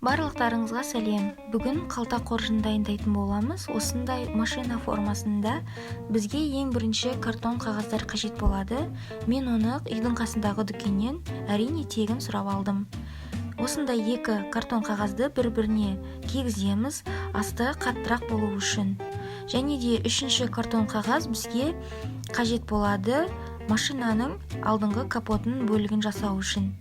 Барлықтарыңызға сәлем. Бүгін қалта қоржын дайындайтын боламыз. Осындай машина формасында бізге ең бірінші картон қағаздар қажет болады. Мен оны үйдің қасындағы дүкеннен әрине тегін сұрап алдым. Осындай екі картон қағазды бір-біріне кигіземіз, асты қаттырақ болу үшін. Және де үшінші картон қағаз бізге қажет болады машинаның алдыңғы капотының бөлігін жасау үшін.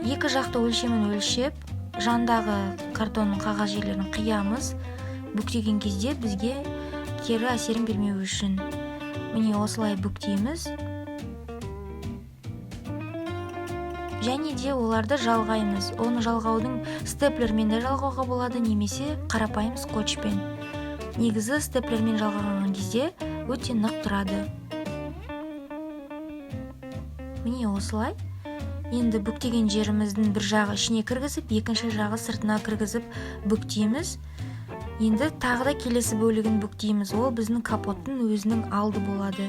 Екі жақты өлшемін өлшеп, жандағы картонның қағаз жерлерін қиямыз. Бүктеген кезде бізге кері әсерін бермеу үшін. Міне осылай бүктейміз. Және де оларды жалғаймыз. Оны жалғаудың степлермен де жалғауға болады, немесе қарапайым скотчпен. Негізі степлермен жалғаған кезде өте нық тұрады. Міне осылай. Енді бүктеген жеріміздің бір жағы ішіне кіргізіп, екінші жағы сыртына кіргізіп бүктейміз. Енді тағы да келесі бөлігін бүктейміз. Ол біздің капоттың өзінің алды болады.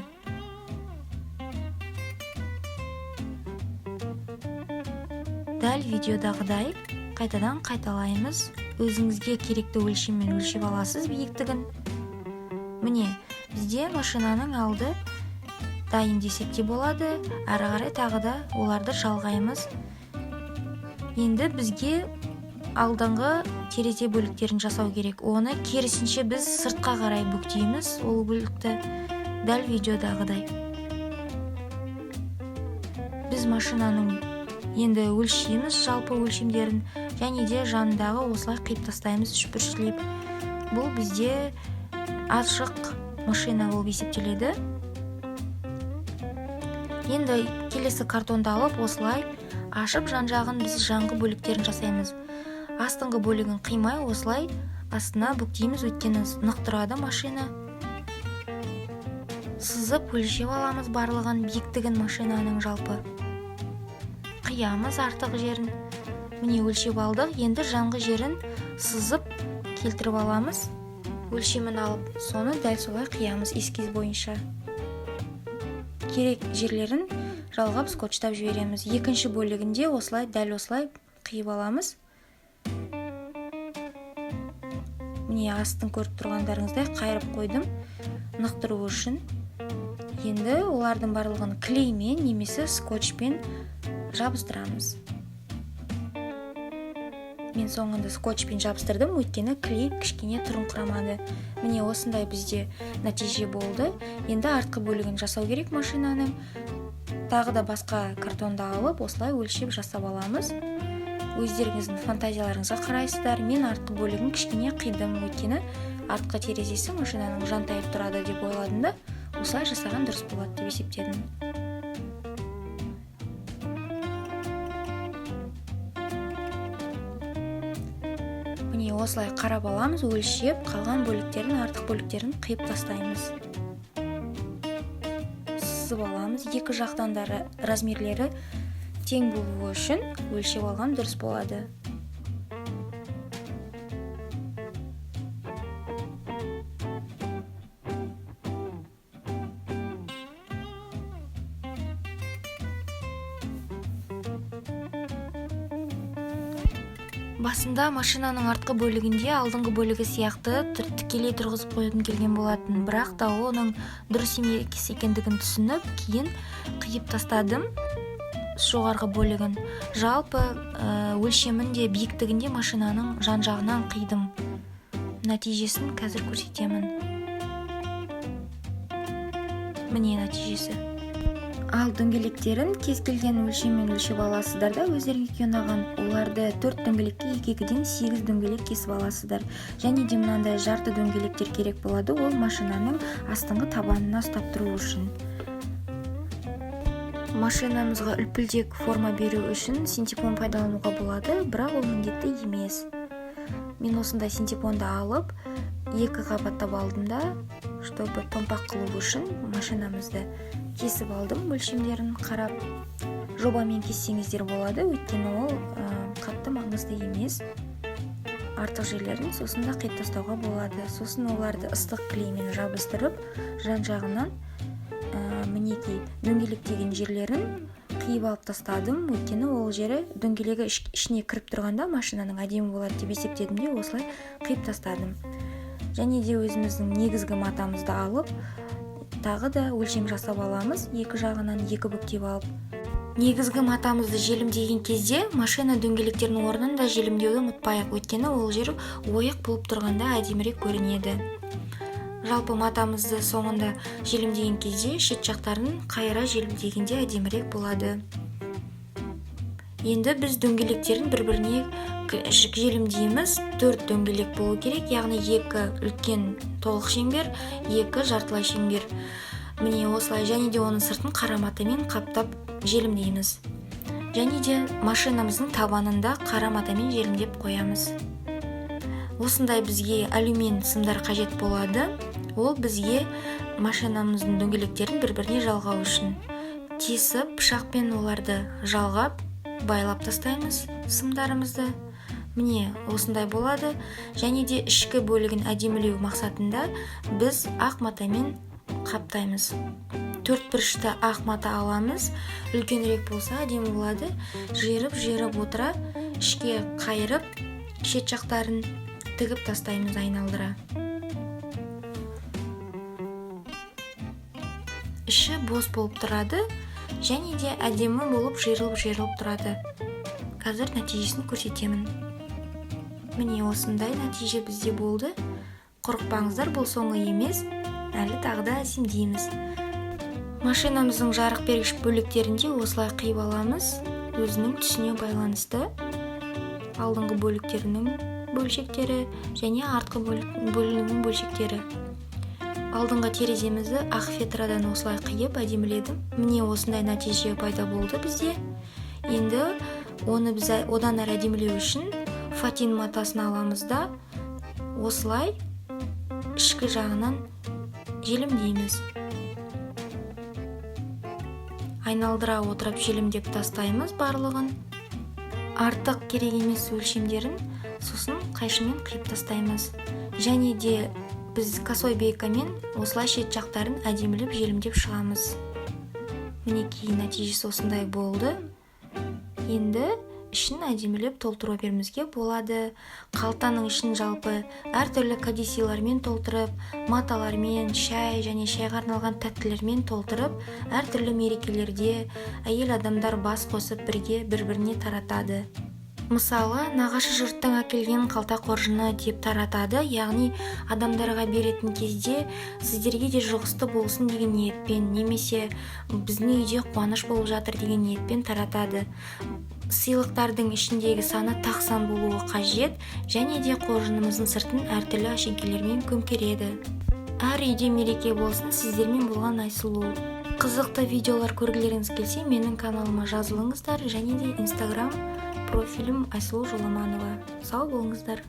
Дәл видеодағыдай қайтадан қайталаймыз. Өзіңізге керекті өлшеммен өлшеп аласыз биіктігін. Міне, бізде машинаның алды дайын десек те болады. Әрі қарай тағы да оларды жалғаймыз. Енді бізге алдыңғы терезе бөліктерін жасау керек. Оны керісінше біз сыртқа қарай бүктейміз ол бөлікті. Дәл видеодағыдай. Біз машинаның енді өлшейміз жалпы өлшемдерін, және де жанындағы осылай қиып тастаймыз үшбұрыштап. Бұл бізде ашық машина болып есептеледі. Енді келесі картонды алып, осылай ашып жан-жағын біз жаңғы бөліктерін жасаймыз. Астыңғы бөлігін қимай, осылай астына бүктейміз, өйткені нық тұрады машина. Сызып өлшеп аламыз барлығын, биіктігін машинаның жалпы. Қиямыз артық жерін. Міне өлшеп алдық. Енді жаңғы жерін сызып келтіріп аламыз. Өлшемін алып, соны дәл солай қиямыз эскиз бойынша. Керек жерлерін жалғап скотчтап жібереміз. Екінші бөлігінде осылай, дәл осылай қиып аламыз. Міне астын көріп тұрғандарыңыздай қайырып қойдым, нық тұру үшін. Енді олардың барлығын клеймен немесе скотчпен жабыстырамыз. Мен соңында скотчпен жабыстырдым, өйткені клей кішкене тұрыңқырамады. Міне осындай бізде нәтиже болды. Енді артқы бөлігін жасау керек машинаның. Тағы да басқа картонды алып, осылай өлшеп жасап аламыз. Өздеріңіздің фантазияларыңызға қарайсыздар. Мен артқы бөлігін кішкене қидым, өйткені артқы терезесі машинаның жантайып тұрады деп ойладым да, осылай жасаған дұрыс болады деп есептедім. Міне осылай қарап аламыз, өлшеп, қалған бөліктерін, артық бөліктерін қиып тастаймыз. Сызып аламыз. Екі жақтан да размерлері тең болуы үшін өлшеп алған дұрыс болады. Басында машинаның артқы бөлігінде алдыңғы бөлігі сияқты тікелей тұрғызып қойғым келген болатын, бірақ та оның дұрыс емес екендігін түсініп, кейін қиып тастадым жоғарғы бөлігін. Жалпы өлшемін де биіктігін де машинаның жан-жағынан қидым. Нәтижесін қазір көрсетемін. Міне нәтижесі. Ал дөңгелектерін кез келген өлшеммен өлшеп аласыздар да, өздеріңізге ұнаған. Оларды 4 дөңгелекке 2-ден 8 дөңгелек кесіп аласыздар. Және де мынандай жарты дөңгелектер керек болады, ол машинаның астыңғы табанына ұстап тұру үшін. Машинамызға үлпілдек форма беру үшін синтепон пайдалануға болады, бірақ ол міндетті емес. Мен осындай синтепонды алып, 2 қабаттап алдым да, чтобы томпақ қылу үшін машинамызды кесіп алдым, өлшемдерін қарап. Жобамен кессеңіздер болады, өйткені ол қатты маңызды емес. Артық жерлерін сосын да қиып тастауға болады. Сосын оларды ыстық клеймен жабыстырып, жан-жағынан мінекей дөңгелектеген жерлерін қиып алып тастадым, өйткені ол жері дөңгелегі ішіне кіріп тұрғанда машинаның әдемі болады деп есептедім де осылай қиып тастадым. Және де өзіміздің негізгі матамызды алып, тағы да өлшем жасап аламыз, екі жағынан екі бүктеп алып. Негізгі матамызды желімдеген кезде машина дөңгелектерінің орнын да желімдеуді ұмытпайық, өйткені ол жер ойық болып тұрғанда әдемірек көрінеді. Жалпы матамызды соңында желімдеген кезде шет жақтарын қайыра желімдегенде әдемірек болады. Енді біз дөңгелектерін бір-біріне желімдейміз. 4 дөңгелек болу керек, яғни 2 үлкен толық шеңбер, 2 жартылай шеңбер. Міне осылай, және де оның сыртын қара матамен қаптап желімдейміз. Және де машинамыздың табанында қара матамен желімдеп қоямыз. Осындай бізге алюмин сымдар қажет болады. Ол бізге машинамыздың дөңгелектерін бір-біріне жалғау үшін. Тесіп, пышақпен оларды жалғап, байлап тастаймыз сымдарымызды. Міне осындай болады. Және де ішкі бөлігін әдемілеу мақсатында біз ақ матамен қаптаймыз. 4 бұрышты ақ мата аламыз. Үлкенірек болса әдемі болады. Жиырып отыра, ішке қайырып, шет жақтарын тігіп тастаймыз айналдыра. Іші бос болып тұрады, және де әдемі болып жиырылып тұрады. Қазір нәтижесін көрсетемін. Міне осындай нәтиже бізде болды. Қорықпаңыздар, бұл соңы емес, әлі тағы да әсемдейміз. Машинамыздың жарық бергіш бөліктерінде осылай қиып аламыз, өзінің түсіне байланысты. Алдыңғы бөліктерінің бөлшектері және артқы бөлігінің бөлшектері. Алдыңғы тереземізді ақ фетрадан осылай қиып әдеміледім. Міне осындай нәтиже пайда болды бізде. Енді оны біз одан әрі әдемілеу үшін фатин матасын аламыз да осылай ішкі жағынан желімдейміз. Айналдыра отырып желімдеп тастаймыз барлығын. Артық керек емес өлшемдерін сосын қайшымен қиып тастаймыз. Және де біз косой бейкамен осылай шет жақтарын әдемілеп желімдеп шығамыз. Мінекей нәтижесі осындай болды. Енді ішін әдемілеп толтыра беруімізге болады. Қалтаның ішін жалпы әртүрлі кәдесыйлармен толтырып, маталармен, шай және шайға арналған тәттілермен толтырып, әртүрлі мерекелерде әйел адамдар бас қосып бірге бір-біріне таратады. Мысалы, нағашы жұрттың әкелген қалта қоржыны деп таратады, яғни адамдарға беретін кезде сіздерге де жұғысты болсын деген ниетпен, немесе біздің үйде қуаныш болып жатыр деген ниетпен таратады. Сыйлықтардың ішіндегі саны тақсан болуы қажет, және де қоржынымыздың сыртын әртүрлі әшекейлермен көмкереді. Әр үйде мереке болсын, сіздермен болған Айсұлу. Қызықты видеолар көргілеріңіз келсе, менің каналыма жазылыңыздар, және де Instagram профилім Айсұлу Жоламанова. Сау болыңыздар.